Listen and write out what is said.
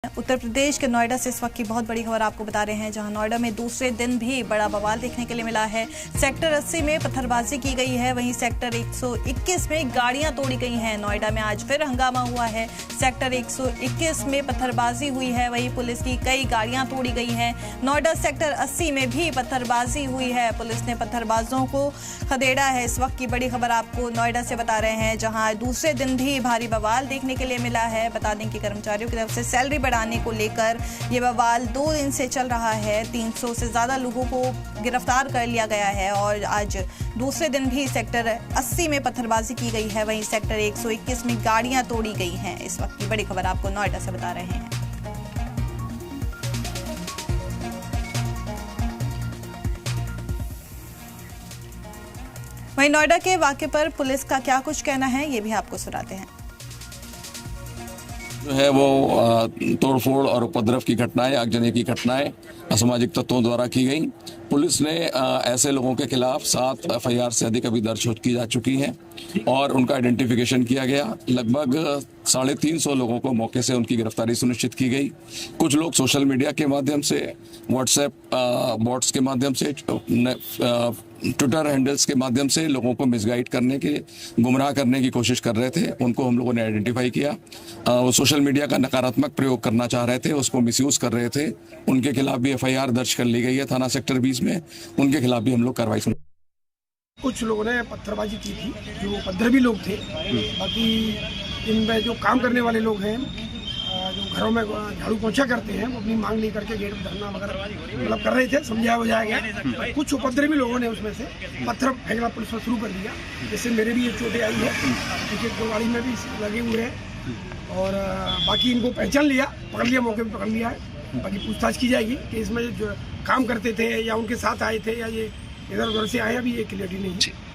उत्तर प्रदेश के नोएडा से इस वक्त की बहुत बड़ी खबर आपको बता रहे हैं, जहां नोएडा में दूसरे दिन भी बड़ा बवाल देखने के लिए मिला है। सेक्टर 80 में पत्थरबाजी की गई है, वहीं सेक्टर 121 में गाड़ियां तोड़ी गई हैं। नोएडा में आज फिर हंगामा हुआ है। सेक्टर 121 में पत्थरबाजी हुई है, वहीं पुलिस की कई गाड़ियां तोड़ी गई हैं। नोएडा सेक्टर 80 में भी पत्थरबाजी हुई है, पुलिस ने पत्थरबाजों को खदेड़ा है। इस वक्त की बड़ी खबर आपको नोएडा से बता रहे हैं, जहां दूसरे दिन भी भारी बवाल देखने के लिए मिला है। बता दें कि कर्मचारियों की तरफ से सैलरी बढ़ाने को लेकर ये बवाल 2 दिन से चल रहा है। 300 से ज्यादा लोगों को गिरफ्तार कर लिया गया है और आज दूसरे दिन भी सेक्टर 80 में पत्थरबाजी की गई है, वहीं सेक्टर 121 में गाड़ियां तोड़ी गई हैं। इस वक्त की बड़ी खबर आपको नोएडा से बता रहे हैं। वहीं नोएडा के वाकये पर पुलिस का क्या कुछ कहना है, ये भी आपको सुनाते हैं। जो है वो तोड़फोड़ और उपद्रव की घटनाएं, आगजनी की घटनाएं असामाजिक तत्वों द्वारा की गई। पुलिस ने ऐसे लोगों के खिलाफ 7 FIR से अधिक अभी दर्ज की जा चुकी हैं और उनका आइडेंटिफिकेशन किया गया। लगभग 350 लोगों को मौके से उनकी गिरफ्तारी सुनिश्चित की गई। कुछ लोग सोशल मीडिया के माध्यम से, व्हाट्सएप बॉट्स के माध्यम से, ट्विटर हैंडल्स के माध्यम से लोगों को मिसगाइड करने के, गुमराह करने की कोशिश कर रहे थे। उनको हम लोगों ने आइडेंटिफाई किया। वो सोशल मीडिया का नकारात्मक प्रयोग करना चाह रहे थे, उसको मिसयूज कर रहे थे। उनके खिलाफ भी FIR दर्ज कर ली गई है थाना सेक्टर 20 में। उनके खिलाफ भी हम लोग कार्रवाई सुन। कुछ लोगों ने पत्थरबाजी की थी, जो उपद्रवी लोग थे। बाकी इनमें जो काम करने वाले लोग हैं, जो घरों में झाड़ू पोंछा करते हैं, वो अपनी मांग नहीं करके गेट पर धरना वगैरह मतलब कर रहे थे। समझाया बुझाया गया। कुछ उपद्रवी लोगों ने उसमें से पत्थर फेंकना पुलिस पर शुरू कर दिया, जिससे मेरे भी ये चोटें आई है। क्योंकि 2 गाड़ी में भी लगे हुए हैं और बाकी इनको पहचान लिया, पकड़ लिया, मौके पर पकड़ लिया है। बाकी पूछताछ की जाएगी कि इसमें जो काम करते थे या उनके साथ आए थे या ये इधर उधर से आए, अभी ये क्लियरिटी नहीं है।